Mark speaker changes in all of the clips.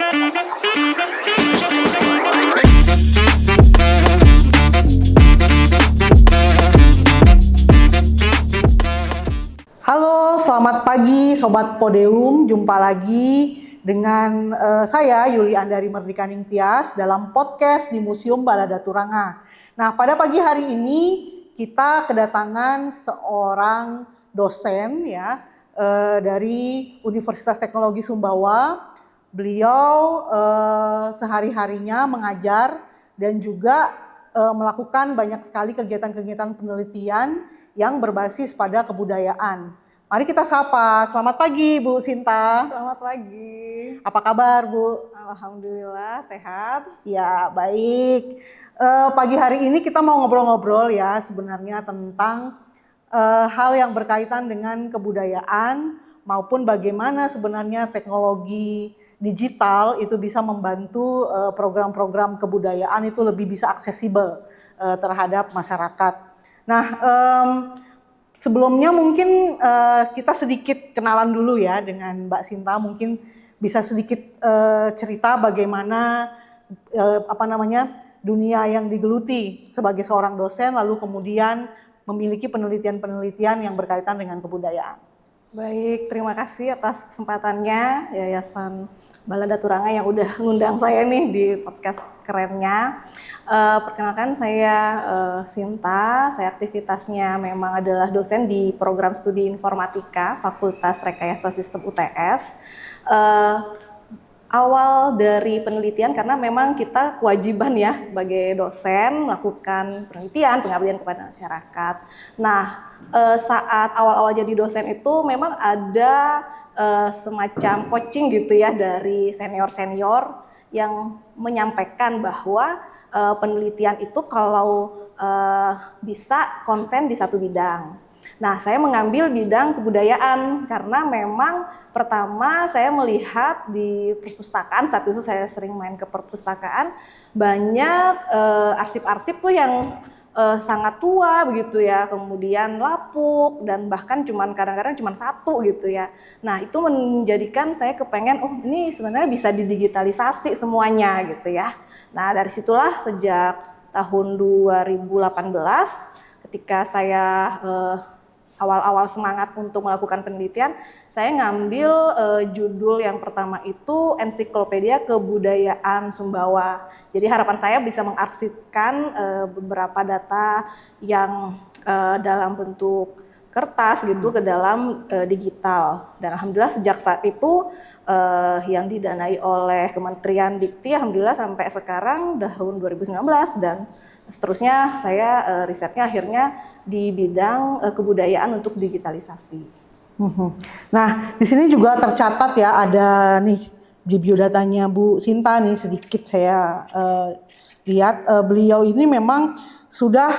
Speaker 1: Halo, selamat pagi Sobat Podeum. Jumpa lagi dengan saya Yuli Andari Merdikaning Tias dalam podcast di Museum Balada Turanga. Nah, pada pagi hari ini kita kedatangan seorang dosen ya dari Universitas Teknologi Sumbawa. Beliau sehari-harinya mengajar dan juga melakukan banyak sekali kegiatan-kegiatan penelitian yang berbasis pada kebudayaan. Mari kita sapa. Selamat pagi Bu Sinta.
Speaker 2: Selamat pagi.
Speaker 1: Apa kabar Bu?
Speaker 2: Alhamdulillah sehat.
Speaker 1: Ya baik. Pagi hari ini kita mau ngobrol-ngobrol ya sebenarnya tentang hal yang berkaitan dengan kebudayaan maupun bagaimana sebenarnya teknologi digital itu bisa membantu program-program kebudayaan itu lebih bisa aksesibel terhadap masyarakat. Nah, sebelumnya mungkin kita sedikit kenalan dulu ya dengan Mbak Sinta. Mungkin bisa sedikit cerita bagaimana dunia yang digeluti sebagai seorang dosen, lalu kemudian memiliki penelitian-penelitian yang berkaitan dengan kebudayaan.
Speaker 2: Baik, terima kasih atas kesempatannya Yayasan Balada Turanga yang udah ngundang saya nih di podcast kerennya. Perkenalkan saya Sinta, saya aktivitasnya memang adalah dosen di program studi informatika Fakultas Rekayasa Sistem UTS. Awal dari penelitian karena memang kita kewajiban ya sebagai dosen melakukan penelitian, pengabdian kepada masyarakat. Nah, saat awal-awal jadi dosen itu memang ada semacam coaching gitu ya dari senior-senior yang menyampaikan bahwa penelitian itu kalau bisa konsen di satu bidang. Nah, saya mengambil bidang kebudayaan karena memang pertama saya melihat di perpustakaan, saat itu saya sering main ke perpustakaan, banyak arsip-arsip tuh yang sangat tua begitu ya, kemudian lapuk dan bahkan kadang-kadang cuma satu gitu ya. Nah, itu menjadikan saya kepengen, oh ini sebenarnya bisa didigitalisasi semuanya gitu ya. Nah, dari situlah sejak tahun 2018 ketika saya awal-awal semangat untuk melakukan penelitian, saya ngambil judul yang pertama itu Ensiklopedia Kebudayaan Sumbawa. Jadi harapan saya bisa mengarsipkan beberapa data yang dalam bentuk kertas gitu ke dalam digital. Dan alhamdulillah sejak saat itu yang didanai oleh Kementerian Dikti, alhamdulillah sampai sekarang tahun 2019 dan seterusnya saya risetnya akhirnya di bidang kebudayaan untuk digitalisasi.
Speaker 1: Nah, di sini juga tercatat ya ada nih di biodatanya Bu Sinta nih sedikit saya lihat beliau ini memang sudah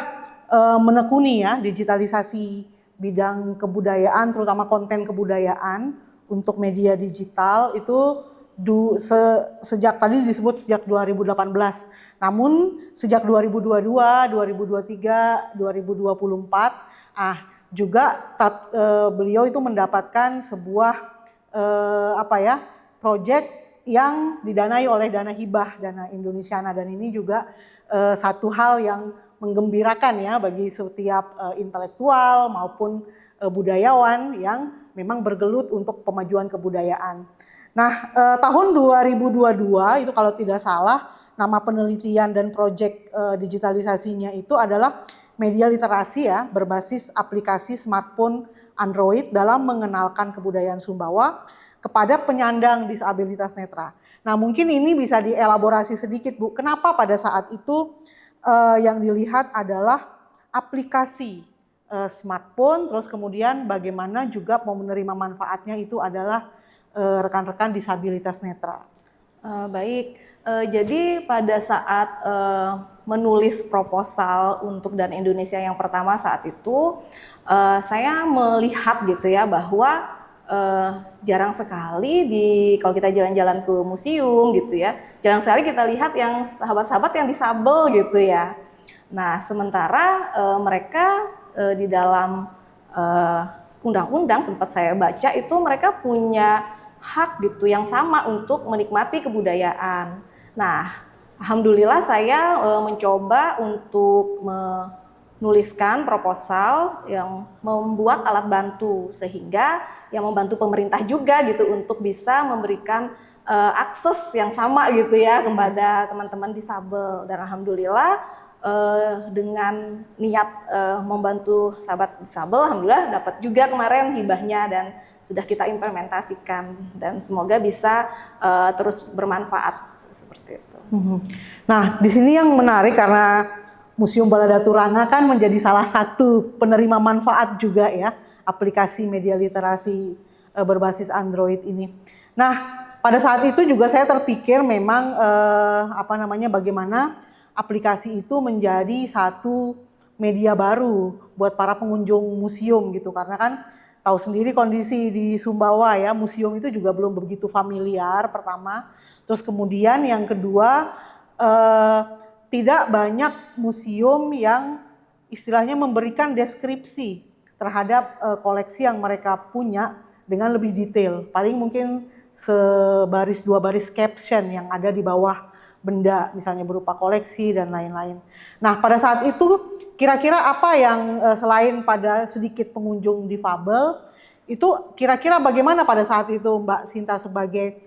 Speaker 1: menekuni ya digitalisasi bidang kebudayaan terutama konten kebudayaan untuk media digital itu sejak tadi disebut sejak 2018. Namun sejak 2022, 2023, 2024 juga beliau itu mendapatkan sebuah proyek yang didanai oleh dana hibah Dana Indonesiana dan ini juga satu hal yang menggembirakan ya bagi setiap intelektual maupun budayawan yang memang bergelut untuk pemajuan kebudayaan. Nah, tahun 2022 itu kalau tidak salah nama penelitian dan proyek digitalisasinya itu adalah media literasi ya berbasis aplikasi smartphone Android dalam mengenalkan kebudayaan Sumbawa kepada penyandang disabilitas netra. Nah, mungkin ini bisa dielaborasi sedikit Bu, kenapa pada saat itu yang dilihat adalah aplikasi smartphone, terus kemudian bagaimana juga mau menerima manfaatnya itu adalah rekan-rekan disabilitas netra.
Speaker 2: Baik, jadi pada saat menulis proposal untuk Dana Indonesia yang pertama saat itu, saya melihat gitu ya bahwa jarang sekali kalau kita jalan-jalan ke museum gitu ya, jarang sekali kita lihat yang sahabat-sahabat yang disabel gitu ya. Nah, sementara mereka di dalam undang-undang sempat saya baca itu mereka punya hak gitu yang sama untuk menikmati kebudayaan. Nah, alhamdulillah saya mencoba untuk menuliskan proposal yang membuat alat bantu sehingga yang membantu pemerintah juga gitu untuk bisa memberikan akses yang sama gitu ya kepada teman-teman disabel. Dan alhamdulillah dengan niat membantu sahabat disabel, alhamdulillah dapat juga kemarin hibahnya dan sudah kita implementasikan dan semoga bisa terus bermanfaat seperti itu.
Speaker 1: Nah, di sini yang menarik karena Museum Baladaturanga kan menjadi salah satu penerima manfaat juga ya aplikasi media literasi berbasis Android ini. Nah, pada saat itu juga saya terpikir memang bagaimana aplikasi itu menjadi satu media baru buat para pengunjung museum gitu, karena kan tahu sendiri kondisi di Sumbawa ya, museum itu juga belum begitu familiar pertama. Terus kemudian yang kedua, tidak banyak museum yang istilahnya memberikan deskripsi terhadap koleksi yang mereka punya dengan lebih detail. Paling mungkin sebaris dua baris caption yang ada di bawah benda, misalnya berupa koleksi dan lain-lain. Nah, pada saat itu kira-kira apa yang selain pada sedikit pengunjung difabel, itu kira-kira bagaimana pada saat itu Mbak Sinta sebagai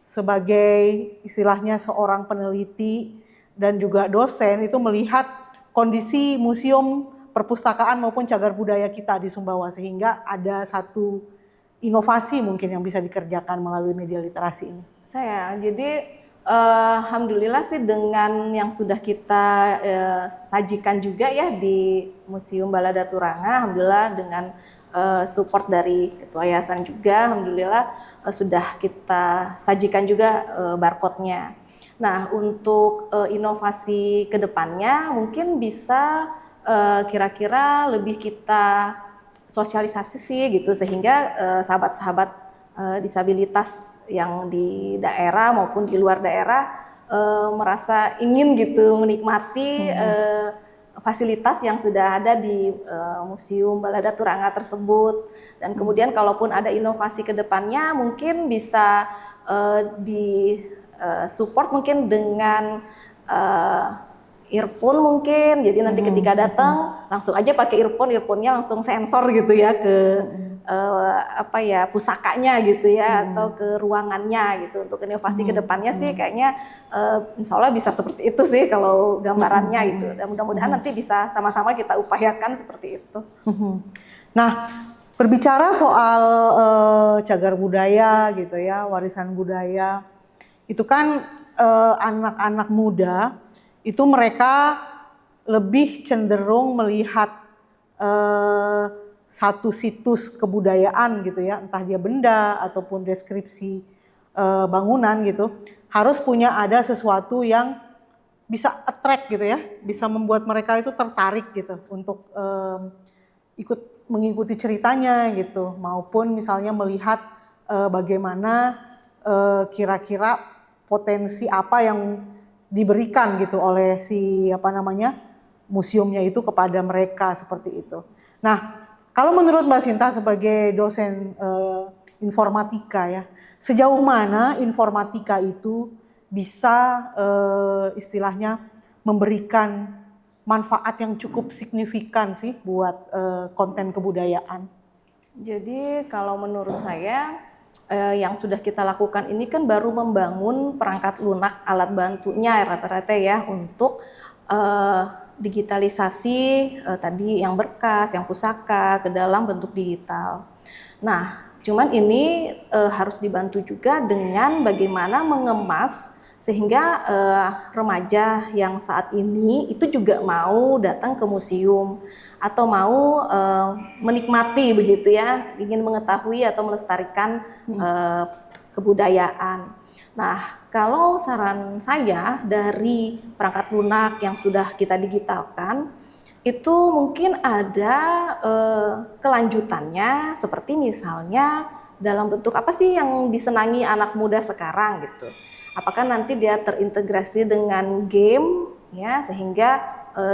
Speaker 1: sebagai istilahnya seorang peneliti dan juga dosen itu melihat kondisi museum perpustakaan maupun cagar budaya kita di Sumbawa, sehingga ada satu inovasi mungkin yang bisa dikerjakan melalui media literasi ini.
Speaker 2: Jadi alhamdulillah sih dengan yang sudah kita sajikan juga ya di Museum Baladaturanga, alhamdulillah dengan support dari ketua yayasan juga, alhamdulillah sudah kita sajikan juga barcode-nya. Nah, untuk inovasi kedepannya mungkin bisa kira-kira lebih kita sosialisasi sih gitu, sehingga sahabat-sahabat disabilitas yang di daerah maupun di luar daerah merasa ingin gitu menikmati fasilitas yang sudah ada di Museum Baladaturanga tersebut. Dan kemudian kalaupun ada inovasi ke depannya mungkin bisa di support mungkin dengan earphone mungkin. Jadi nanti ketika datang langsung aja pakai earphone-nya langsung sensor gitu ya ke pusakanya gitu ya, atau ke ruangannya gitu. Untuk inovasi kedepannya sih kayaknya insya Allah bisa seperti itu sih kalau gambarannya gitu. Dan mudah-mudahan nanti bisa sama-sama kita upayakan seperti itu.
Speaker 1: Nah, berbicara soal cagar budaya gitu ya, warisan budaya, itu kan anak-anak muda itu mereka lebih cenderung melihat satu situs kebudayaan gitu ya, entah dia benda ataupun deskripsi bangunan gitu, harus punya ada sesuatu yang bisa attract gitu ya, bisa membuat mereka itu tertarik gitu untuk mengikuti ceritanya gitu, maupun misalnya melihat bagaimana kira-kira potensi apa yang diberikan gitu oleh si museumnya itu kepada mereka seperti itu. Nah, kalau menurut Mbak Sinta sebagai dosen informatika ya, sejauh mana informatika itu bisa istilahnya memberikan manfaat yang cukup signifikan sih buat konten kebudayaan?
Speaker 2: Jadi kalau menurut saya yang sudah kita lakukan ini kan baru membangun perangkat lunak alat bantunya rata-rata ya untuk digitalisasi tadi yang berkas, yang pusaka ke dalam bentuk digital. Nah, cuman ini harus dibantu juga dengan bagaimana mengemas sehingga remaja yang saat ini itu juga mau datang ke museum atau mau menikmati begitu ya, ingin mengetahui atau melestarikan kebudayaan. Nah, kalau saran saya dari perangkat lunak yang sudah kita digitalkan, itu mungkin ada kelanjutannya seperti misalnya dalam bentuk apa sih yang disenangi anak muda sekarang gitu. Apakah nanti dia terintegrasi dengan game ya sehingga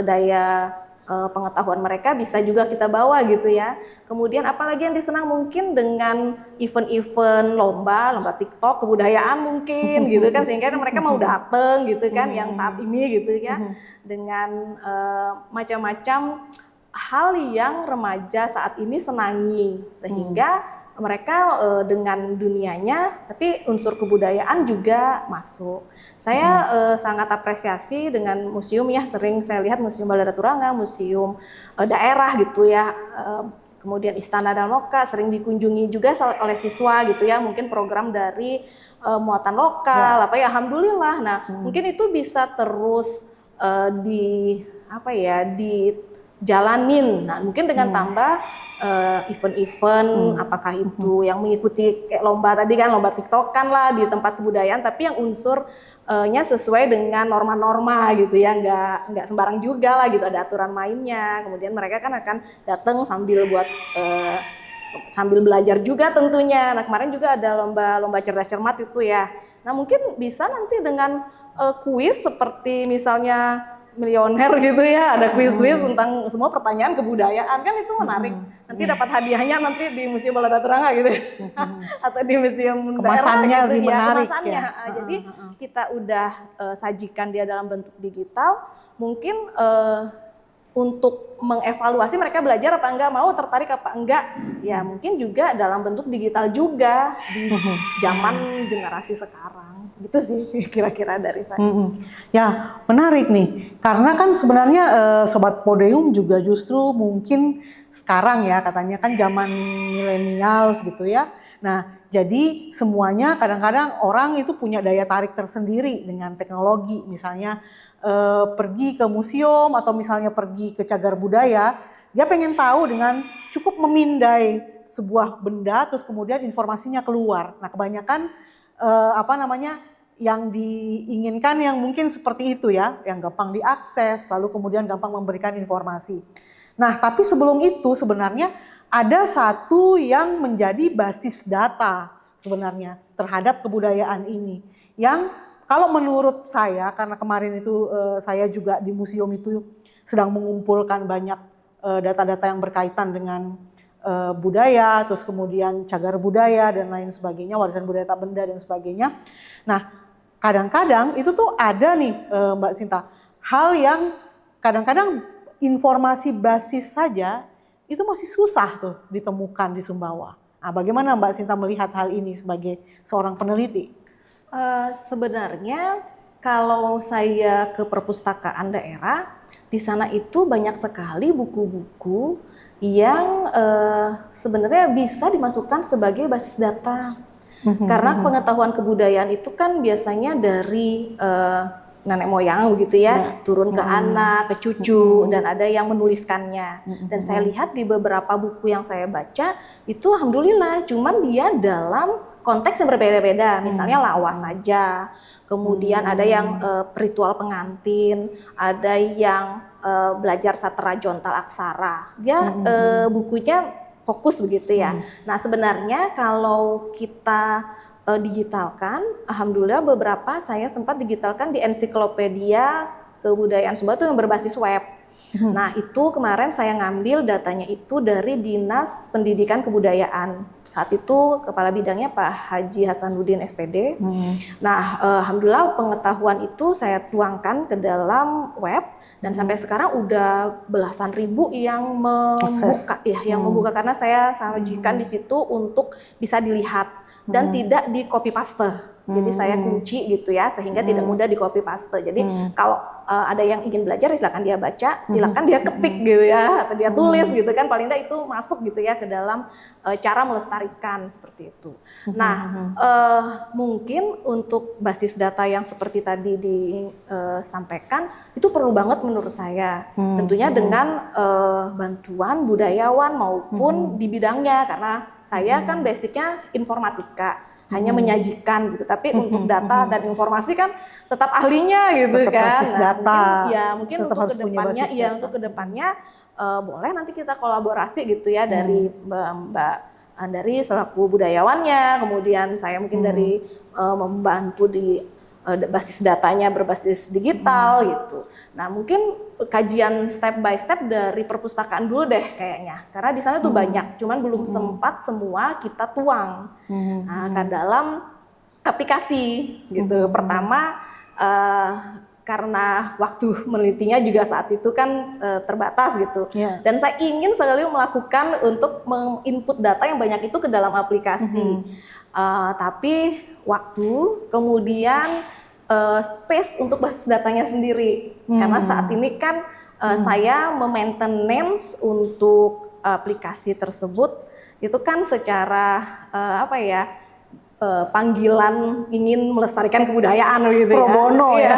Speaker 2: daya pengetahuan mereka bisa juga kita bawa gitu ya. Kemudian apalagi yang disenang mungkin dengan event-event lomba TikTok kebudayaan mungkin gitu kan, sehingga mereka mau dateng gitu kan yang saat ini gitu ya, dengan macam-macam hal yang remaja saat ini senangi, sehingga mereka dengan dunianya, tapi unsur kebudayaan juga masuk. Saya sangat apresiasi dengan museum ya, sering saya lihat museum Balaraturanga, museum daerah gitu ya, kemudian Istana Daloka sering dikunjungi juga oleh siswa gitu ya, mungkin program dari muatan lokal, apa ya, alhamdulillah. Nah, mungkin itu bisa terus dijalanin. Nah, mungkin dengan tambah event-event, apakah itu yang mengikuti kayak lomba tadi kan, lomba TikTokan lah di tempat kebudayaan, tapi yang unsurnya sesuai dengan norma-norma gitu ya, nggak sembarang juga lah gitu, ada aturan mainnya. Kemudian mereka kan akan datang sambil belajar juga tentunya. Nah, kemarin juga ada lomba cerdas cermat itu ya. Nah, mungkin bisa nanti dengan kuis seperti misalnya milioner gitu ya, ada kuis-kuis tentang semua pertanyaan kebudayaan, kan itu menarik. Nanti dapat hadiahnya nanti di Museum Balaraturanga gitu ya. Atau di museum
Speaker 1: Kemasannya
Speaker 2: daerah gitu
Speaker 1: lebih
Speaker 2: ya,
Speaker 1: menarik
Speaker 2: kemasannya.
Speaker 1: ya.
Speaker 2: Jadi kita udah sajikan dia dalam bentuk digital, mungkin untuk mengevaluasi mereka belajar apa enggak, mau tertarik apa enggak, ya mungkin juga dalam bentuk digital juga di zaman generasi sekarang. Gitu sih kira-kira dari saya.
Speaker 1: Ya, menarik nih. Karena kan sebenarnya Sobat Podium juga justru mungkin sekarang ya, katanya kan zaman milenials gitu ya. Nah, jadi semuanya kadang-kadang orang itu punya daya tarik tersendiri dengan teknologi. Misalnya pergi ke museum atau misalnya pergi ke cagar budaya, dia pengen tahu dengan cukup memindai sebuah benda terus kemudian informasinya keluar. Nah, kebanyakan yang diinginkan yang mungkin seperti itu ya, yang gampang diakses, lalu kemudian gampang memberikan informasi. Nah, tapi sebelum itu sebenarnya ada satu yang menjadi basis data sebenarnya terhadap kebudayaan ini, yang kalau menurut saya, karena kemarin itu saya juga di museum itu sedang mengumpulkan banyak data-data yang berkaitan dengan budaya, terus kemudian cagar budaya dan lain sebagainya, warisan budaya tak benda dan sebagainya. Nah, kadang-kadang itu tuh ada nih Mbak Sinta, hal yang kadang-kadang informasi basis saja itu masih susah tuh ditemukan di Sumbawa. Nah, bagaimana Mbak Sinta melihat hal ini sebagai seorang peneliti?
Speaker 2: Sebenarnya kalau saya ke perpustakaan daerah, di sana itu banyak sekali buku-buku yang sebenarnya bisa dimasukkan sebagai basis data. Karena pengetahuan kebudayaan itu kan biasanya dari nenek moyang begitu ya, turun ke anak, ke cucu, dan ada yang menuliskannya. Dan saya lihat di beberapa buku yang saya baca, itu alhamdulillah, cuman dia dalam konteks yang berbeda-beda, misalnya lawas saja, kemudian ada yang ritual pengantin, ada yang belajar sastra jontal aksara, dia bukunya fokus begitu ya. Nah, sebenarnya kalau kita digitalkan, alhamdulillah beberapa saya sempat digitalkan di ensiklopedia kebudayaan Sumba itu yang berbasis web. Nah, itu kemarin saya ngambil datanya itu dari Dinas Pendidikan Kebudayaan. Saat itu kepala bidangnya Pak Haji Hasanuddin SPD. Nah, alhamdulillah pengetahuan itu saya tuangkan ke dalam web, dan sampai sekarang udah belasan ribu yang membuka membuka, karena saya sajikan di situ untuk bisa dilihat dan tidak di copy paste. Jadi saya kunci gitu ya, sehingga tidak mudah di copy paste. Jadi kalau ada yang ingin belajar, silakan dia baca, silakan dia ketik gitu ya, atau dia tulis gitu kan, paling enggak itu masuk gitu ya ke dalam cara melestarikan seperti itu. Nah, mungkin untuk basis data yang seperti tadi disampaikan itu perlu banget menurut saya. Tentunya dengan bantuan budayawan maupun di bidangnya, karena saya kan basicnya informatika, hanya menyajikan gitu, tapi untuk data dan informasi kan tetap ahlinya gitu
Speaker 1: tetap
Speaker 2: kan.
Speaker 1: basis data.
Speaker 2: Mungkin untuk kedepannya, untuk kedepannya boleh nanti kita kolaborasi gitu ya, dari Mbak Andari selaku budayawannya, kemudian saya mungkin dari membantu di basis datanya berbasis digital gitu. Nah mungkin kajian step by step dari perpustakaan dulu deh kayaknya, karena di sana tuh banyak, cuman belum sempat semua kita tuang ke dalam aplikasi gitu. Pertama karena waktu menelitinya juga saat itu kan terbatas gitu. Dan saya ingin sekali melakukan untuk menginput data yang banyak itu ke dalam aplikasi. Tapi waktu, kemudian space untuk basis datanya sendiri. Karena saat ini kan saya memaintenance untuk aplikasi tersebut itu kan secara panggilan ingin melestarikan kebudayaan gitu
Speaker 1: pro bono ya.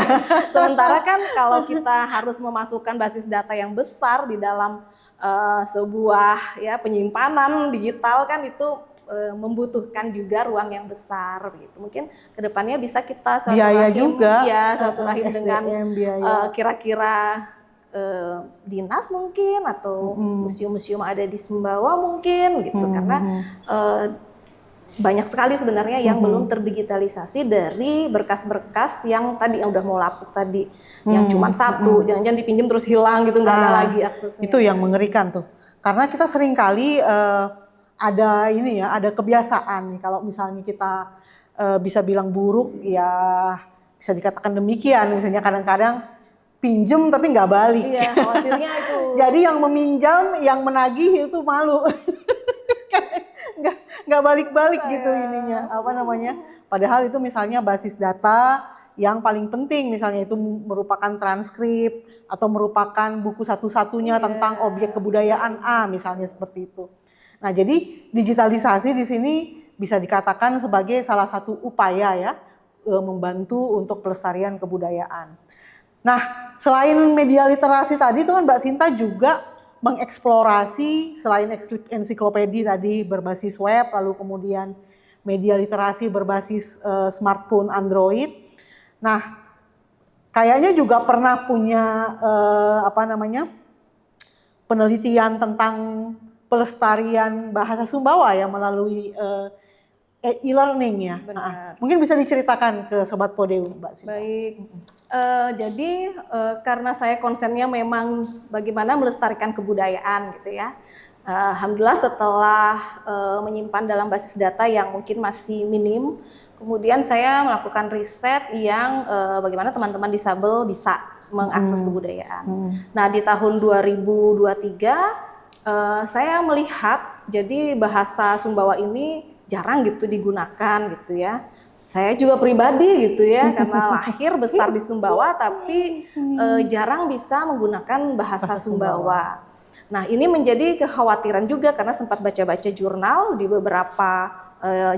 Speaker 2: Sementara kan kalau kita harus memasukkan basis data yang besar di dalam sebuah penyimpanan digital kan itu membutuhkan juga ruang yang besar gitu. Mungkin kedepannya bisa kita
Speaker 1: biaya juga
Speaker 2: silaturahim dengan kira-kira dinas mungkin atau museum-museum ada di Sumbawa mungkin gitu, karena banyak sekali sebenarnya yang belum terdigitalisasi dari berkas-berkas yang tadi yang udah mau lapuk tadi, yang cuma satu, jangan-jangan dipinjam terus hilang gitu, nggak ada lagi aksesnya.
Speaker 1: Itu yang mengerikan tuh, karena kita sering kali ada kebiasaan nih, kalau misalnya kita bisa bilang buruk ya bisa dikatakan demikian, misalnya kadang-kadang pinjem tapi nggak balik.
Speaker 2: Iya, khawatirnya itu.
Speaker 1: Jadi yang meminjam, yang menagih itu malu. nggak balik-balik gitu ininya, padahal itu misalnya basis data yang paling penting, misalnya itu merupakan transkrip atau merupakan buku satu-satunya tentang objek kebudayaan A misalnya seperti itu. Nah jadi digitalisasi di sini bisa dikatakan sebagai salah satu upaya ya membantu untuk pelestarian kebudayaan. Nah selain media literasi tadi itu kan Mbak Sinta juga mengeksplorasi selain ensiklopedi tadi berbasis web, lalu kemudian media literasi berbasis smartphone Android. Nah, kayaknya juga pernah punya penelitian tentang pelestarian bahasa Sumbawa ya melalui e-learning ya. Mungkin bisa diceritakan ke Sobat Podeu, Mbak Sinta.
Speaker 2: Baik. Jadi karena saya konsennya memang bagaimana melestarikan kebudayaan gitu ya. Alhamdulillah setelah menyimpan dalam basis data yang mungkin masih minim, kemudian saya melakukan riset yang bagaimana teman-teman disabel bisa mengakses kebudayaan. Nah di tahun 2023 saya melihat jadi bahasa Sumbawa ini jarang gitu digunakan gitu ya. Saya juga pribadi gitu ya, karena lahir besar di Sumbawa tapi jarang bisa menggunakan bahasa Sumbawa. Nah ini menjadi kekhawatiran juga karena sempat baca-baca jurnal di beberapa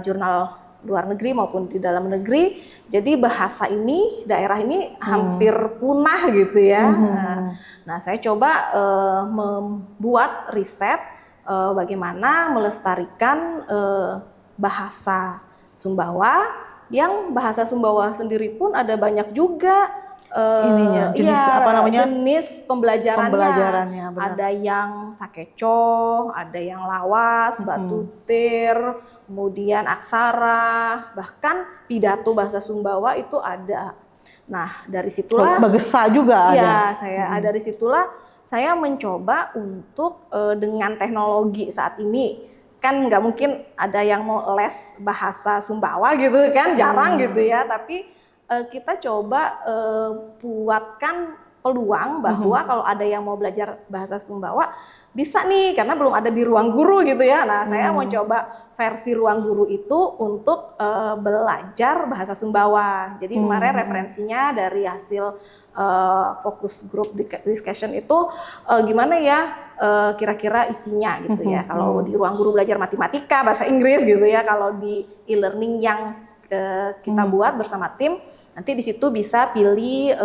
Speaker 2: jurnal luar negeri maupun di dalam negeri. Jadi bahasa ini, daerah ini hampir punah gitu ya. Nah saya coba membuat riset bagaimana melestarikan bahasa Sumbawa, yang bahasa Sumbawa sendiri pun ada banyak juga jenis pembelajarannya. Ada yang sakeco, ada yang lawas, batutir, kemudian aksara, bahkan pidato bahasa Sumbawa itu ada. Nah dari situlah
Speaker 1: Bagesa juga ada.
Speaker 2: Ya, dari situlah saya mencoba untuk dengan teknologi saat ini. Kan nggak mungkin ada yang mau les bahasa Sumbawa gitu kan, jarang gitu ya, tapi kita coba buatkan peluang bahwa kalau ada yang mau belajar bahasa Sumbawa bisa nih, karena belum ada di ruang guru gitu ya. Nah saya mau coba versi ruang guru itu untuk belajar bahasa Sumbawa. Jadi kemarin referensinya dari hasil focus group discussion itu gimana ya kira-kira isinya gitu ya. Kalau di ruang guru belajar matematika, bahasa Inggris gitu ya. Kalau di e-learning yang kita buat bersama tim, nanti di situ bisa pilih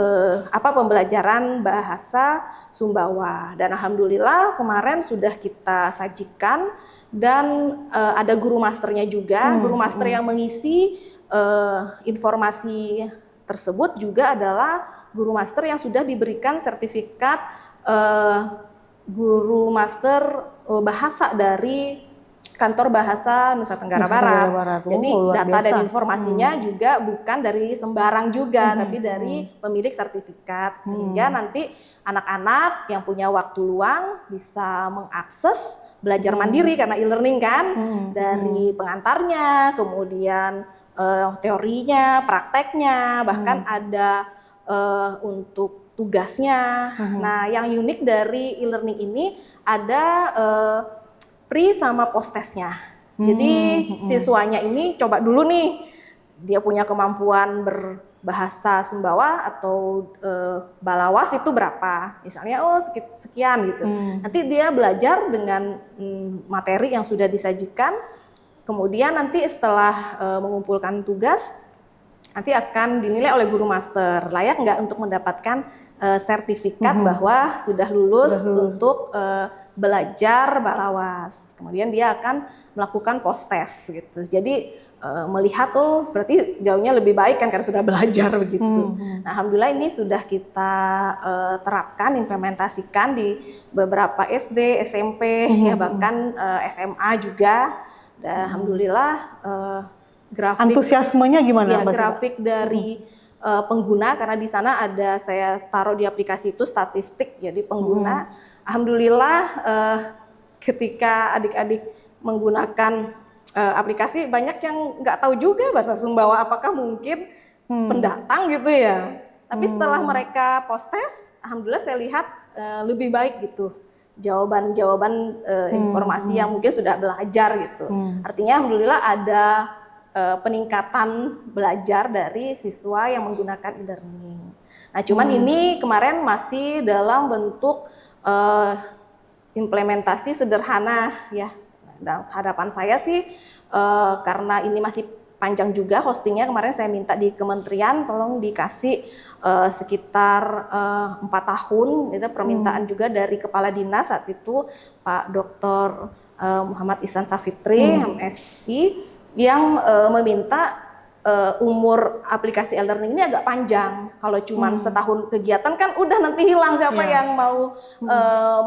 Speaker 2: pembelajaran bahasa Sumbawa. Dan alhamdulillah kemarin sudah kita sajikan dan ada guru masternya juga. Guru master yang mengisi informasi tersebut juga adalah guru master yang sudah diberikan sertifikat guru master bahasa dari Kantor Bahasa Nusa Tenggara
Speaker 1: Nusa Tenggara
Speaker 2: Barat.
Speaker 1: Barat.
Speaker 2: Jadi
Speaker 1: Luar
Speaker 2: data
Speaker 1: biasa.
Speaker 2: dan informasinya juga bukan dari sembarang juga, tapi dari pemilik sertifikat. Sehingga nanti anak-anak yang punya waktu luang bisa mengakses belajar mandiri karena e-learning kan, dari pengantarnya, kemudian teorinya, prakteknya, bahkan ada untuk tugasnya. Nah, yang unik dari e-learning ini ada pre sama post testnya. Jadi siswanya ini coba dulu nih, dia punya kemampuan berbahasa Sumbawa atau Balawas itu berapa, misalnya sekian gitu. Nanti dia belajar dengan materi yang sudah disajikan, kemudian nanti setelah mengumpulkan tugas, nanti akan dinilai oleh guru master, layak nggak untuk mendapatkan sertifikat bahwa sudah lulus untuk belajar Balawas. Kemudian dia akan melakukan post test gitu. Jadi melihat berarti jauhnya lebih baik kan karena sudah belajar begitu. Nah, alhamdulillah ini sudah kita terapkan, implementasikan di beberapa SD, SMP, ya bahkan SMA juga. Dan alhamdulillah grafik
Speaker 1: Antusiasmenya gimana?
Speaker 2: ya, grafik dari pengguna, karena di sana ada saya taruh di aplikasi itu statistik jadi pengguna. Alhamdulillah ketika adik-adik menggunakan aplikasi, banyak yang nggak tahu juga bahasa Sumbawa, apakah mungkin pendatang gitu ya. Tapi setelah mereka post test, alhamdulillah saya lihat lebih baik gitu jawaban-jawaban informasi yang mungkin sudah belajar gitu. Artinya alhamdulillah ada peningkatan belajar dari siswa yang menggunakan e-learning. Nah, cuman ini kemarin masih dalam bentuk implementasi sederhana ya. Dan harapan saya sih karena ini masih panjang juga hostingnya, kemarin saya minta di kementerian tolong dikasih sekitar 4 tahun, itu permintaan juga dari kepala dinas saat itu Pak Dr. Muhammad Ihsan Safitri MSI, yang meminta umur aplikasi e-learning ini agak panjang. Kalau cuma setahun kegiatan kan udah nanti hilang, siapa yang mau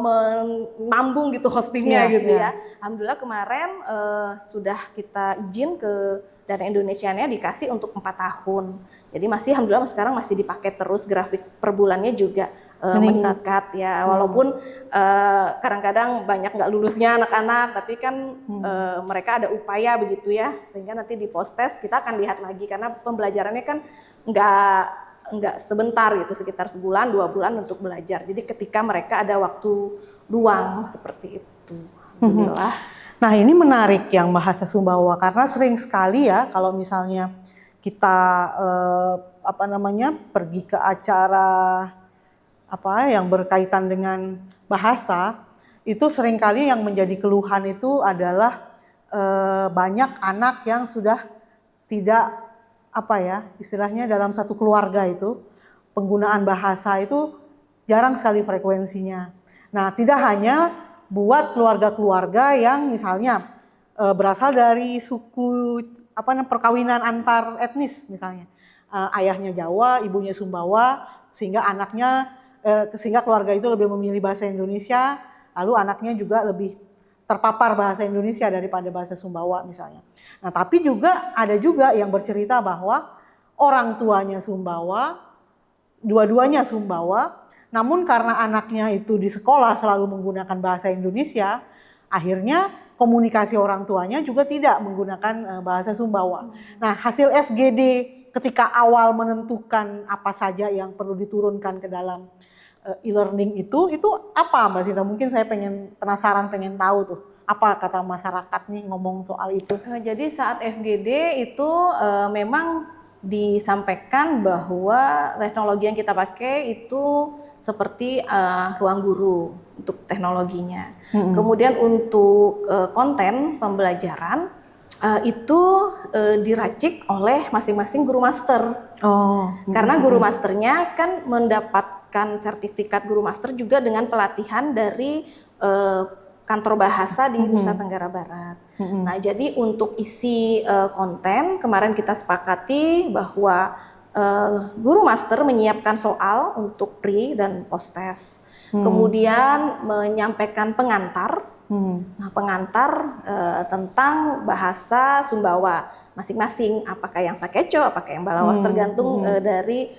Speaker 2: menambung gitu hostingnya gitu ya. Alhamdulillah kemarin sudah kita izin ke Dana Indonesianya dikasih untuk 4 tahun. Jadi masih alhamdulillah sekarang masih dipakai terus, grafik per bulannya juga meningkat ya. Walaupun kadang-kadang banyak nggak lulusnya anak-anak, tapi kan mereka ada upaya begitu ya, sehingga nanti di post test kita akan lihat lagi, karena pembelajarannya kan nggak sebentar gitu, sekitar sebulan 2 bulan untuk belajar. Jadi ketika mereka ada waktu luang seperti itu, alhamdulillah.
Speaker 1: Nah, ini menarik yang bahasa Sumbawa, karena sering sekali ya kalau misalnya kita pergi ke acara yang berkaitan dengan bahasa, itu seringkali yang menjadi keluhan itu adalah banyak anak yang sudah tidak istilahnya dalam satu keluarga itu penggunaan bahasa itu jarang sekali frekuensinya. Nah, tidak hanya buat keluarga-keluarga yang misalnya berasal dari suku perkawinan antar etnis misalnya, ayahnya Jawa, ibunya Sumbawa, sehingga sehingga keluarga itu lebih memilih bahasa Indonesia, lalu anaknya juga lebih terpapar bahasa Indonesia daripada bahasa Sumbawa misalnya. Nah, tapi juga ada juga yang bercerita bahwa orang tuanya Sumbawa, dua-duanya Sumbawa, namun karena anaknya itu di sekolah selalu menggunakan bahasa Indonesia, akhirnya komunikasi orang tuanya juga tidak menggunakan bahasa Sumbawa. Nah, hasil FGD ketika awal menentukan apa saja yang perlu diturunkan ke dalam e-learning itu apa Mbak Sinta? Mungkin saya penasaran, pengen tahu tuh. Apa kata masyarakat nih ngomong soal itu?
Speaker 2: Jadi saat FGD itu memang disampaikan bahwa teknologi yang kita pakai itu seperti ruang guru untuk teknologinya. Kemudian untuk konten pembelajaran itu diracik oleh masing-masing guru master. Karena guru masternya kan mendapatkan sertifikat guru master juga dengan pelatihan dari kantor bahasa di Nusa Tenggara Barat. Nah, jadi untuk isi konten kemarin kita sepakati bahwa guru master menyiapkan soal untuk pre dan post test. Kemudian menyampaikan pengantar. Nah, pengantar tentang bahasa Sumbawa masing-masing, apakah yang Sakeco, apakah yang Balawas, tergantung dari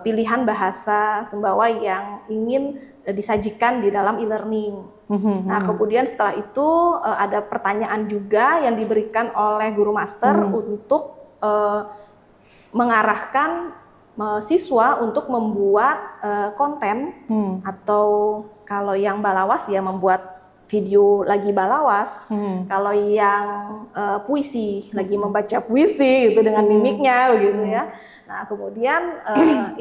Speaker 2: pilihan bahasa Sumbawa yang ingin disajikan di dalam e-learning. Nah, kemudian setelah itu ada pertanyaan juga yang diberikan oleh guru master untuk mengarahkan siswa untuk membuat konten atau kalau yang Balawas ya membuat video lagi Balawas, kalau yang puisi lagi membaca puisi itu dengan mimiknya begitu ya. Nah, kemudian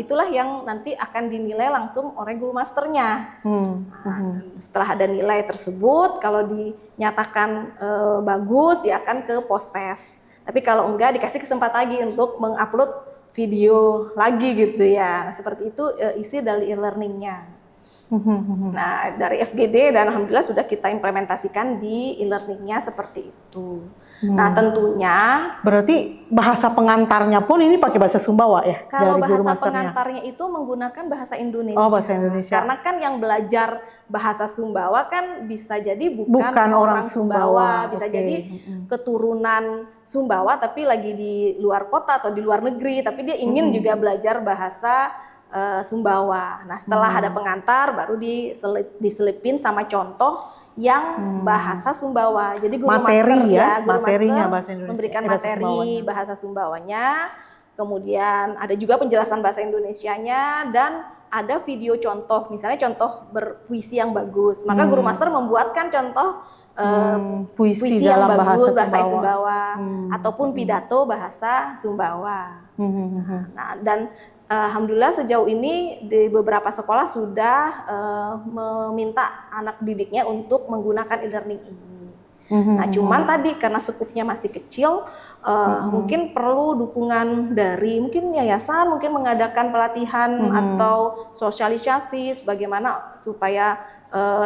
Speaker 2: itulah yang nanti akan dinilai langsung oleh guru masternya. Nah, setelah ada nilai tersebut, kalau dinyatakan bagus ya akan ke post-test. Tapi kalau enggak dikasih kesempatan lagi untuk mengupload video lagi gitu ya. Nah, seperti itu isi dari e-learningnya. Nah, dari FGD dan alhamdulillah sudah kita implementasikan di e-learningnya seperti itu. Nah, tentunya
Speaker 1: berarti bahasa pengantarnya pun ini pakai bahasa Sumbawa ya?
Speaker 2: kalau
Speaker 1: dari guru
Speaker 2: bahasa
Speaker 1: masternya?
Speaker 2: pengantarnya itu menggunakan bahasa Indonesia.
Speaker 1: Oh, bahasa Indonesia.
Speaker 2: Karena kan yang belajar bahasa Sumbawa kan bisa jadi
Speaker 1: Bukan orang Sumbawa,
Speaker 2: bisa
Speaker 1: oke.
Speaker 2: jadi keturunan Sumbawa tapi lagi di luar kota atau di luar negeri, tapi dia ingin juga belajar bahasa Sumbawa. Nah, setelah ada pengantar baru diselipin sama contoh yang bahasa Sumbawa. Jadi guru
Speaker 1: Materi
Speaker 2: master
Speaker 1: ya,
Speaker 2: guru
Speaker 1: materinya
Speaker 2: master
Speaker 1: bahasa Indonesia,
Speaker 2: memberikan
Speaker 1: bahasa
Speaker 2: materi
Speaker 1: Sumbawanya.
Speaker 2: bahasa Sumbawanya. Kemudian ada juga penjelasan bahasa Indonesianya dan ada video contoh, misalnya contoh berpuisi yang bagus. Maka guru master membuatkan contoh
Speaker 1: puisi
Speaker 2: yang
Speaker 1: dalam
Speaker 2: bagus
Speaker 1: bahasa
Speaker 2: bahasa
Speaker 1: Sumbawa.
Speaker 2: Sumbawa ataupun pidato bahasa Sumbawa. Nah, dan alhamdulillah sejauh ini di beberapa sekolah sudah meminta anak didiknya untuk menggunakan e-learning ini. Nah, cuman tadi karena skupnya masih kecil, mungkin perlu dukungan dari mungkin yayasan, mungkin mengadakan pelatihan atau sosialisasi bagaimana supaya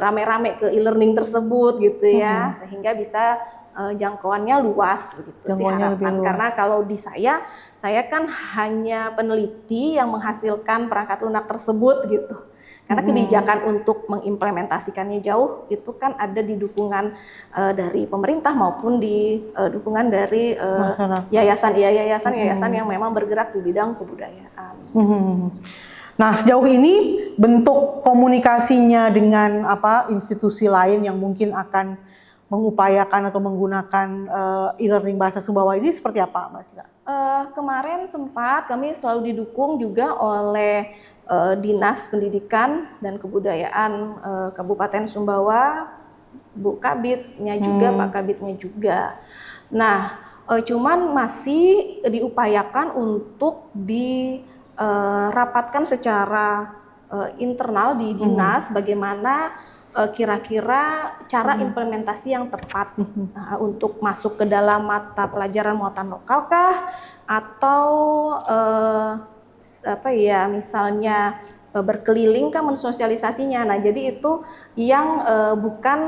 Speaker 2: rame-rame ke e-learning tersebut gitu ya, sehingga bisa jangkauannya luas begitu sih
Speaker 1: Jangkauannya lebih
Speaker 2: harapan.
Speaker 1: luas.
Speaker 2: Karena kalau di saya kan hanya peneliti yang menghasilkan perangkat lunak tersebut gitu. Karena kebijakan untuk mengimplementasikannya jauh itu kan ada di dukungan dari pemerintah maupun di dukungan dari yayasan yang memang bergerak di bidang kebudayaan.
Speaker 1: Nah, sejauh ini bentuk komunikasinya dengan institusi lain yang mungkin akan mengupayakan atau menggunakan e-learning bahasa Sumbawa ini seperti apa, Mbak Sita?
Speaker 2: Kemarin sempat kami selalu didukung juga oleh Dinas Pendidikan dan Kebudayaan Kabupaten Sumbawa, Bu Kabitnya juga, Pak Kabitnya juga. Nah, cuman masih diupayakan untuk dirapatkan secara internal di dinas bagaimana kira-kira cara implementasi yang tepat untuk masuk ke dalam mata pelajaran muatan lokal kah atau misalnya berkeliling kan mensosialisasinya. Nah, jadi itu yang bukan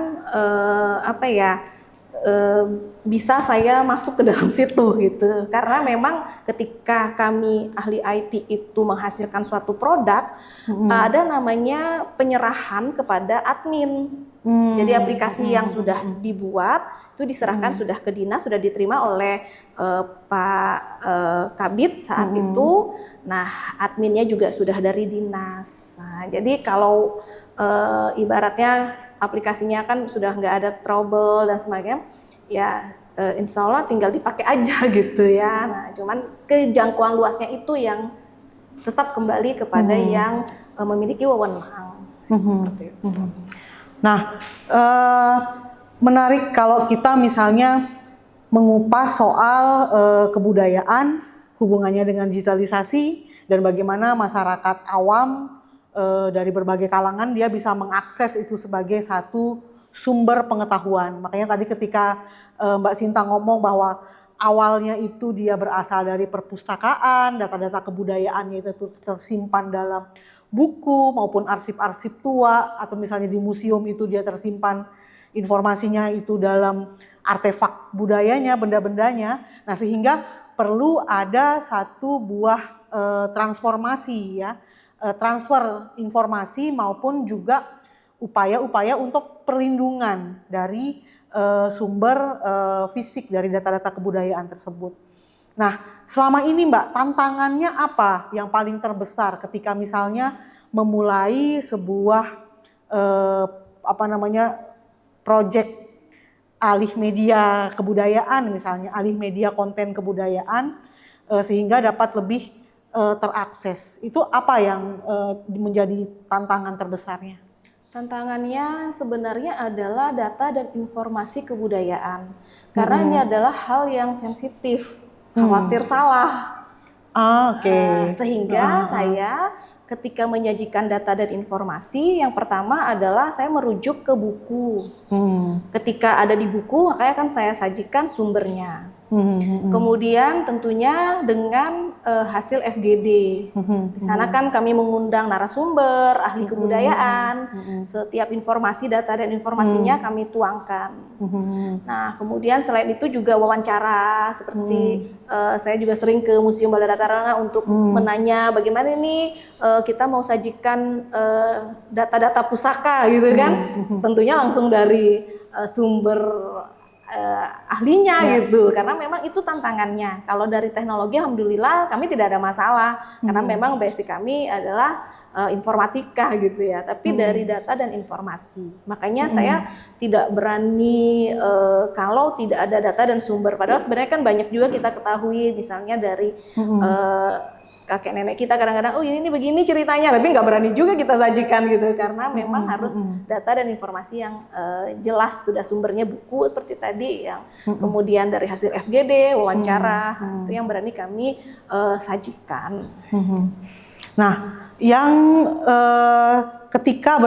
Speaker 2: bisa saya masuk ke dalam situ gitu. Karena memang ketika kami ahli IT itu menghasilkan suatu produk, ada namanya penyerahan kepada admin. Jadi aplikasi yang sudah dibuat itu diserahkan sudah ke dinas, sudah diterima oleh Pak Kabit saat itu. Nah, adminnya juga sudah dari dinas. Nah, jadi kalau ibaratnya aplikasinya kan sudah nggak ada trouble dan sebagainya, ya insya Allah tinggal dipakai aja gitu ya. Nah, cuman kejangkauan luasnya itu yang tetap kembali kepada yang memiliki wewenang seperti itu.
Speaker 1: Nah, menarik kalau kita misalnya mengupas soal kebudayaan, hubungannya dengan digitalisasi, dan bagaimana masyarakat awam dari berbagai kalangan dia bisa mengakses itu sebagai satu sumber pengetahuan. Makanya tadi ketika Mbak Sinta ngomong bahwa awalnya itu dia berasal dari perpustakaan, data-data kebudayaannya itu tersimpan dalam buku maupun arsip-arsip tua, atau misalnya di museum itu dia tersimpan informasinya itu dalam artefak budayanya, benda-bendanya. Nah, sehingga perlu ada satu buah transformasi ya transfer informasi maupun juga upaya-upaya untuk perlindungan dari sumber fisik dari data-data kebudayaan tersebut. Nah, selama ini Mbak, tantangannya apa yang paling terbesar ketika misalnya memulai sebuah proyek alih media kebudayaan, misalnya alih media konten kebudayaan, sehingga dapat lebih terakses. Itu apa yang menjadi tantangan terbesarnya?
Speaker 2: Tantangannya sebenarnya adalah data dan informasi kebudayaan. Karena ini adalah hal yang sensitif, khawatir salah.
Speaker 1: Oke.
Speaker 2: Sehingga saya ketika menyajikan data dan informasi, yang pertama adalah saya merujuk ke buku. Ketika ada di buku, makanya kan saya sajikan sumbernya. Kemudian tentunya dengan hasil FGD. Di sana kan kami mengundang narasumber, ahli kebudayaan, setiap informasi, data dan informasinya kami tuangkan. Nah, kemudian selain itu juga wawancara, seperti saya juga sering ke Museum Baladat untuk menanya bagaimana ini kita mau sajikan data-data pusaka gitu kan. Tentunya langsung dari sumber ahlinya gitu, karena memang itu tantangannya. Kalau dari teknologi alhamdulillah kami tidak ada masalah, karena memang basic kami adalah informatika gitu ya, tapi dari data dan informasi. Makanya saya tidak berani kalau tidak ada data dan sumber, padahal sebenarnya kan banyak juga kita ketahui, misalnya dari kakek nenek kita kadang-kadang, oh ini begini ceritanya, tapi nggak berani juga kita sajikan gitu, karena memang harus data dan informasi yang jelas, sudah sumbernya buku seperti tadi, yang kemudian dari hasil FGD, wawancara, itu yang berani kami sajikan.
Speaker 1: Nah, yang ketika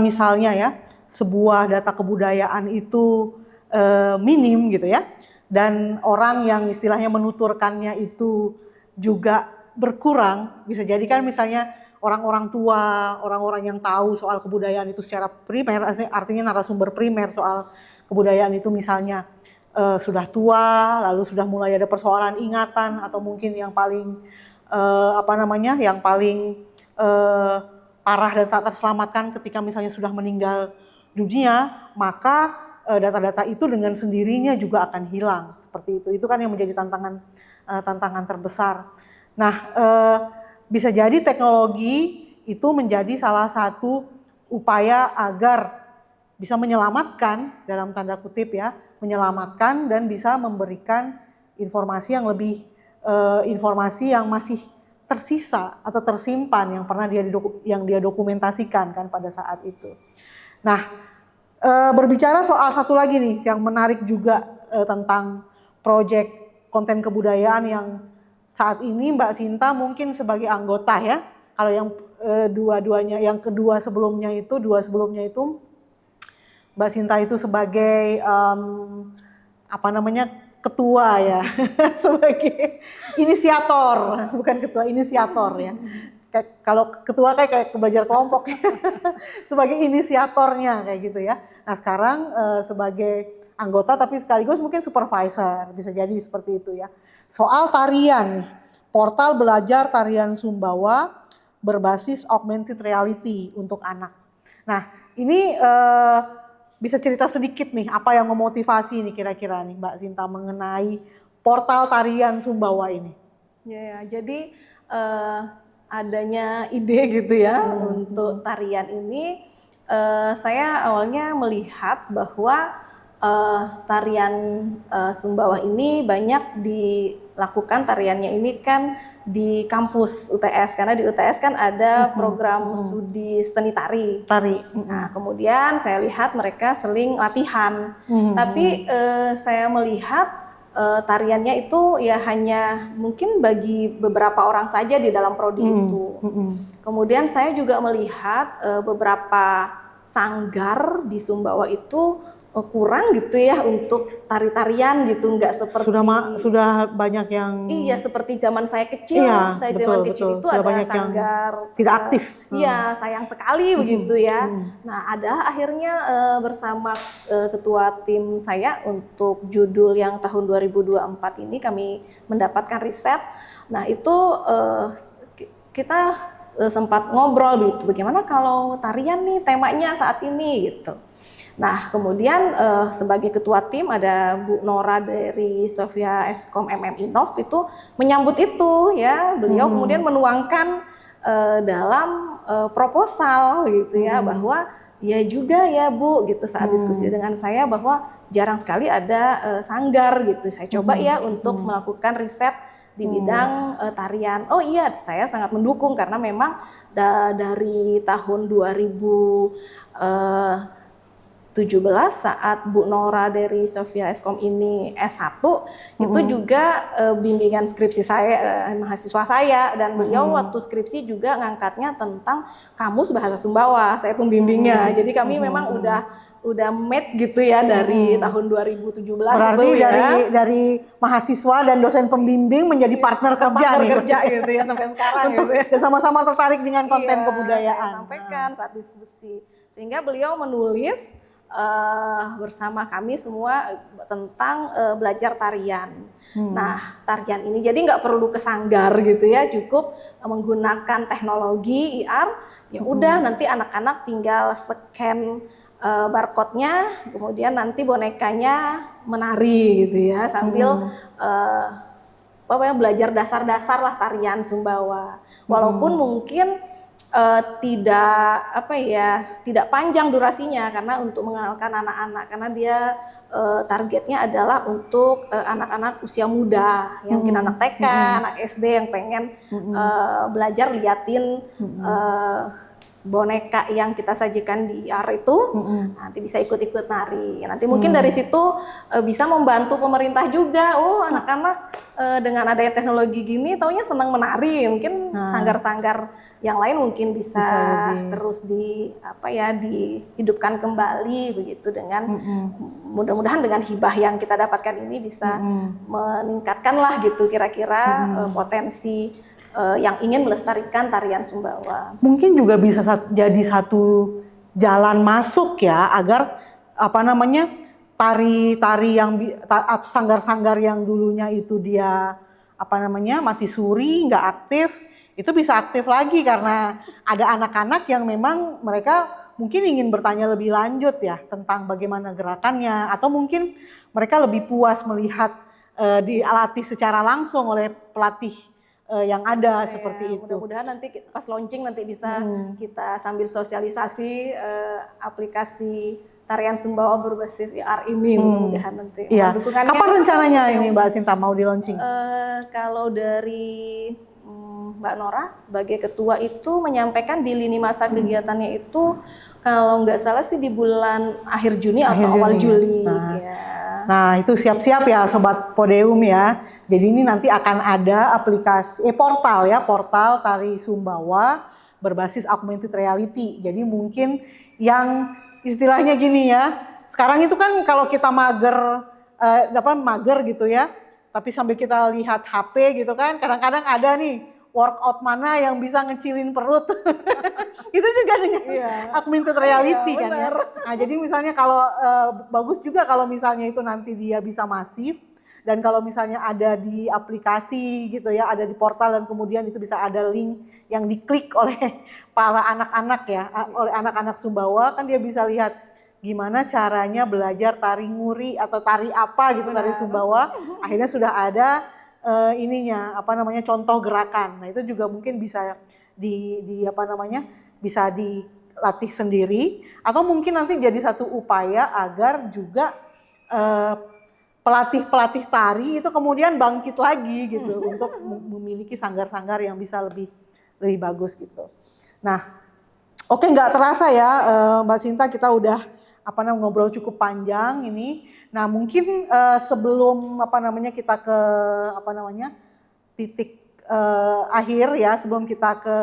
Speaker 1: misalnya ya sebuah data kebudayaan itu minim gitu ya, dan orang yang istilahnya menuturkannya itu juga berkurang, bisa jadi kan misalnya orang-orang tua, orang-orang yang tahu soal kebudayaan itu secara primer, artinya narasumber primer soal kebudayaan itu misalnya sudah tua, lalu sudah mulai ada persoalan ingatan, atau mungkin yang paling yang paling parah dan tak terselamatkan ketika misalnya sudah meninggal dunia, maka data-data itu dengan sendirinya juga akan hilang, seperti itu. Itu kan yang menjadi tantangan terbesar. Nah, bisa jadi teknologi itu menjadi salah satu upaya agar bisa menyelamatkan, dalam tanda kutip ya, menyelamatkan dan bisa memberikan informasi yang lebih, informasi yang masih tersisa atau tersimpan yang pernah dia dokumentasikan kan pada saat itu. Nah, berbicara soal satu lagi nih yang menarik juga tentang proyek konten kebudayaan yang saat ini Mbak Sinta mungkin sebagai anggota ya. Kalau yang dua-duanya, yang dua sebelumnya itu Mbak Sinta itu sebagai ketua ya, sebagai inisiator, bukan ketua, inisiator ya. Kalau ketua kayak belajar kelompok, sebagai inisiatornya kayak gitu ya. Nah sekarang sebagai anggota tapi sekaligus mungkin supervisor, bisa jadi seperti itu ya. Soal tarian, portal belajar tarian Sumbawa berbasis augmented reality untuk anak. Nah ini bisa cerita sedikit nih apa yang memotivasi nih kira-kira nih Mbak Sinta mengenai portal tarian Sumbawa ini?
Speaker 2: Ya, jadi adanya ide gitu ya untuk tarian ini, saya awalnya melihat bahwa tarian Sumbawa ini banyak dilakukan tariannya ini kan di kampus UTS, karena di UTS kan ada program studi seni tari. Nah, kemudian saya lihat mereka sering latihan, tapi saya melihat tariannya itu ya hanya mungkin bagi beberapa orang saja di dalam prodi itu. Kemudian saya juga melihat beberapa sanggar di Sumbawa itu kurang gitu ya untuk tari-tarian gitu, nggak seperti
Speaker 1: sudah banyak yang
Speaker 2: seperti zaman saya kecil. Zaman kecil itu ada sanggar
Speaker 1: tidak aktif.
Speaker 2: Iya, sayang sekali begitu ya. Nah, ada akhirnya bersama ketua tim saya untuk judul yang tahun 2024 ini kami mendapatkan riset. Nah, itu kita sempat ngobrol gitu, bagaimana kalau tarian nih temanya saat ini gitu. Nah, kemudian sebagai ketua tim ada Bu Nora dari Sofia Eskom MM Innov itu menyambut itu ya. Beliau kemudian menuangkan dalam proposal gitu ya, bahwa ya juga ya Bu gitu saat diskusi dengan saya bahwa jarang sekali ada sanggar gitu. Saya coba ya untuk melakukan riset di bidang tarian. Oh iya, saya sangat mendukung karena memang dari tahun 2017 saat Bu Nora dari Sofia Eskom ini S1 itu juga bimbingan skripsi saya, mahasiswa saya, dan beliau waktu skripsi juga ngangkatnya tentang kamus bahasa Sumbawa, saya pembimbingnya. Jadi kami memang udah match gitu ya dari tahun 2017.
Speaker 1: Berarti
Speaker 2: itu ya.
Speaker 1: dari mahasiswa dan dosen pembimbing menjadi partner kerja nih.
Speaker 2: Kerja gitu ya sampai sekarang
Speaker 1: Untuk
Speaker 2: gitu ya.
Speaker 1: sama-sama tertarik dengan konten
Speaker 2: Iya,
Speaker 1: kebudayaan.
Speaker 2: saya sampaikan saat diskusi, sehingga beliau menulis bersama kami semua tentang belajar tarian. Nah, tarian ini jadi nggak perlu ke sanggar gitu ya, cukup menggunakan teknologi IR. Ya udah, nanti anak-anak tinggal scan barcode-nya, kemudian nanti bonekanya menari gitu ya, sambil belajar dasar-dasar lah tarian Sumbawa. Walaupun mungkin tidak panjang durasinya, karena untuk mengenalkan anak-anak, karena dia targetnya adalah untuk anak-anak usia muda, yang mungkin anak TK, anak SD yang pengen belajar liatin boneka yang kita sajikan di IR itu, nanti bisa ikut-ikut nari. Nanti mungkin dari situ bisa membantu pemerintah juga. Oh, anak-anak dengan adanya teknologi gini taunya senang menari. Mungkin sanggar-sanggar yang lain mungkin bisa terus dihidupkan kembali begitu, dengan mudah-mudahan dengan hibah yang kita dapatkan ini bisa meningkatkan lah gitu kira-kira potensi yang ingin melestarikan tarian Sumbawa.
Speaker 1: Mungkin juga bisa jadi satu jalan masuk ya, agar tari-tari yang sanggar-sanggar yang dulunya itu dia mati suri, nggak aktif, itu bisa aktif lagi karena ada anak-anak yang memang mereka mungkin ingin bertanya lebih lanjut ya tentang bagaimana gerakannya, atau mungkin mereka lebih puas melihat dilatih secara langsung oleh pelatih yang ada seperti itu.
Speaker 2: Mudah-mudahan nanti pas launching nanti bisa kita sambil sosialisasi aplikasi tarian Sumbawa berbasis IR ini, mudah-mudahan nanti.
Speaker 1: Iya. Kapan rencananya ini Mbak Sinta mau di launching?
Speaker 2: Kalau dari Mbak Nora sebagai ketua itu menyampaikan di lini masa kegiatannya itu kalau nggak salah sih di bulan akhir Juni atau awal Juli.
Speaker 1: Nah itu siap-siap ya Sobat Podium ya. Jadi ini nanti akan ada aplikasi portal Tari Sumbawa berbasis augmented reality. Jadi mungkin yang istilahnya gini ya, sekarang itu kan kalau kita mager gitu ya, tapi sambil kita lihat HP gitu kan, kadang-kadang ada nih workout mana yang bisa ngecilin perut. Itu juga dengan augmented reality kan ya. Nah jadi misalnya kalau bagus juga kalau misalnya itu nanti dia bisa masif, dan kalau misalnya ada di aplikasi gitu ya, ada di portal, dan kemudian itu bisa ada link yang diklik oleh para anak-anak ya, oleh anak-anak Sumbawa, kan dia bisa lihat gimana caranya belajar tari nguri atau tari apa gitu, tari Sumbawa. Akhirnya sudah ada contoh gerakan. Nah itu juga mungkin bisa bisa dilatih sendiri, atau mungkin nanti jadi satu upaya agar juga pelatih tari itu kemudian bangkit lagi gitu untuk memiliki sanggar-sanggar yang bisa lebih bagus gitu. Nah, oke, nggak terasa ya Mbak Sinta, kita udah ngobrol cukup panjang ini. Nah mungkin sebelum kita ke titik akhir ya, sebelum kita ke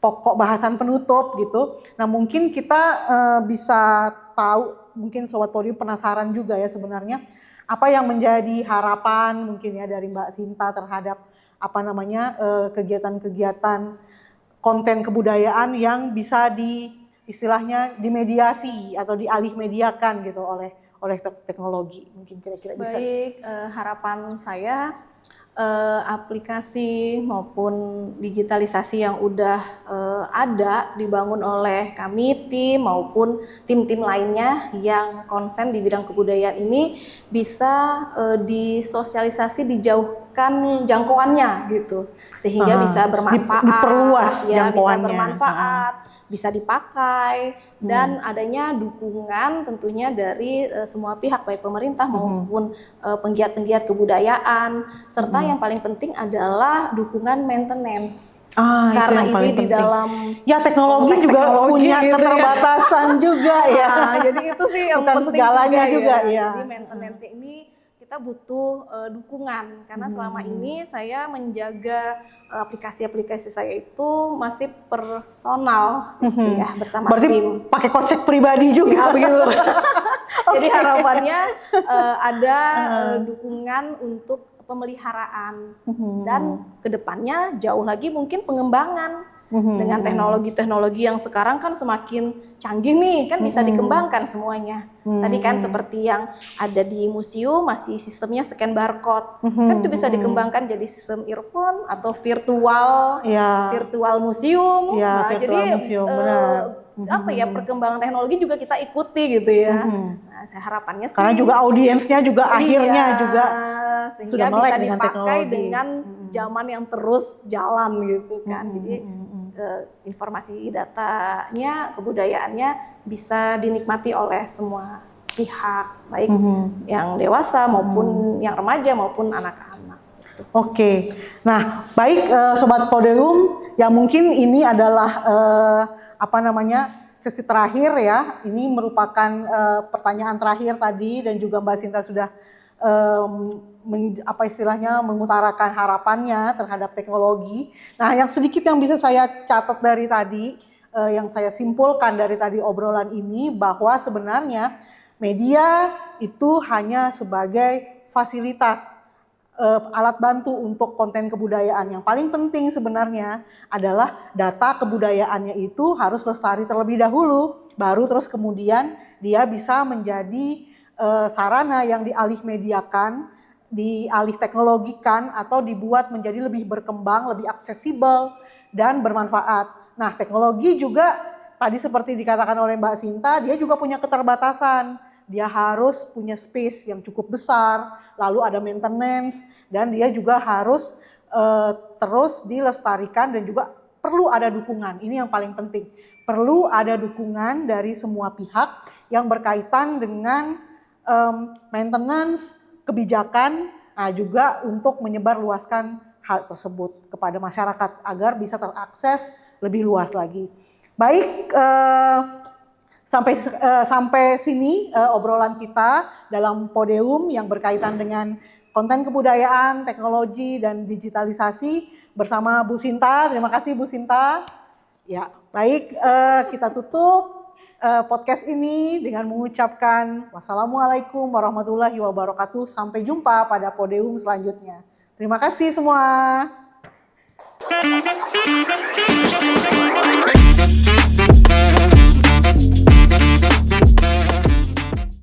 Speaker 1: pokok bahasan penutup gitu. Nah mungkin kita bisa tahu, mungkin Sobat Podium penasaran juga ya sebenarnya apa yang menjadi harapan mungkin ya dari Mbak Sinta terhadap kegiatan-kegiatan konten kebudayaan yang bisa istilahnya dimediasi atau dialih mediakan gitu oleh teknologi, mungkin kira-kira bisa.
Speaker 2: Baik, harapan saya aplikasi maupun digitalisasi yang udah ada dibangun oleh kami tim maupun tim-tim lainnya yang konsen di bidang kebudayaan ini bisa disosialisasi, dijauhkan jangkauannya gitu sehingga bisa bermanfaat,
Speaker 1: diperluas
Speaker 2: ya, bisa
Speaker 1: jangkauannya.
Speaker 2: bermanfaat, bisa dipakai dan adanya dukungan tentunya dari semua pihak baik pemerintah maupun penggiat-penggiat kebudayaan serta yang paling penting adalah dukungan maintenance. Karena
Speaker 1: itu yang paling
Speaker 2: ini di
Speaker 1: penting.
Speaker 2: dalam
Speaker 1: Ya teknologi
Speaker 2: konteks
Speaker 1: juga
Speaker 2: teknologi
Speaker 1: punya
Speaker 2: gitu ya.
Speaker 1: keterbatasan juga ya.
Speaker 2: Nah, jadi itu sih yang
Speaker 1: Bukan
Speaker 2: penting
Speaker 1: segalanya juga
Speaker 2: ya.
Speaker 1: ya.
Speaker 2: Jadi maintenance ini kita butuh dukungan karena selama ini saya menjaga aplikasi-aplikasi saya itu masih personal gitu ya bersama
Speaker 1: Berarti
Speaker 2: tim.
Speaker 1: pakai kocek pribadi juga.
Speaker 2: Ya, begitu. Jadi harapannya ada dukungan untuk pemeliharaan dan kedepannya jauh lagi mungkin pengembangan dengan teknologi-teknologi yang sekarang kan semakin canggih nih, kan bisa dikembangkan semuanya. Tadi kan seperti yang ada di museum masih sistemnya scan barcode, kan itu bisa dikembangkan jadi sistem earphone atau virtual museum.
Speaker 1: Ya,
Speaker 2: Nah,
Speaker 1: virtual
Speaker 2: jadi
Speaker 1: museum, benar.
Speaker 2: apa ya perkembangan teknologi juga kita ikuti gitu ya. Nah, saya harapannya sih
Speaker 1: Karena juga audiensnya juga akhirnya juga
Speaker 2: sehingga
Speaker 1: sudah
Speaker 2: bisa
Speaker 1: melek dengan
Speaker 2: dipakai
Speaker 1: teknologi.
Speaker 2: dengan zaman yang terus jalan gitu kan. Jadi informasi datanya, kebudayaannya bisa dinikmati oleh semua pihak, baik yang dewasa maupun yang remaja maupun anak-anak. Gitu.
Speaker 1: Oke, nah baik Sobat Podium, yang mungkin ini adalah sesi terakhir ya. Ini merupakan pertanyaan terakhir tadi dan juga Mbak Sinta sudah mengutarakan harapannya terhadap teknologi. Nah, yang sedikit yang bisa saya catat dari tadi, yang saya simpulkan dari tadi obrolan ini bahwa sebenarnya media itu hanya sebagai fasilitas alat bantu untuk konten kebudayaan. Yang paling penting sebenarnya adalah data kebudayaannya itu harus lestari terlebih dahulu, baru terus kemudian dia bisa menjadi sarana yang dialih mediakan, dialih teknologikan atau dibuat menjadi lebih berkembang, lebih aksesibel dan bermanfaat. Nah, teknologi juga tadi seperti dikatakan oleh Mbak Sinta, dia juga punya keterbatasan. Dia harus punya space yang cukup besar, lalu ada maintenance, dan dia juga harus terus dilestarikan dan juga perlu ada dukungan. Ini yang paling penting. Perlu ada dukungan dari semua pihak yang berkaitan dengan maintenance, kebijakan, juga untuk menyebarluaskan hal tersebut kepada masyarakat agar bisa terakses lebih luas lagi. Baik, sampai sini obrolan kita dalam Podium yang berkaitan dengan konten kebudayaan, teknologi, dan digitalisasi bersama Bu Sinta. Terima kasih Bu Sinta. Ya, baik, kita tutup podcast ini dengan mengucapkan wassalamualaikum warahmatullahi wabarakatuh. Sampai jumpa pada Podium selanjutnya. Terima kasih semua.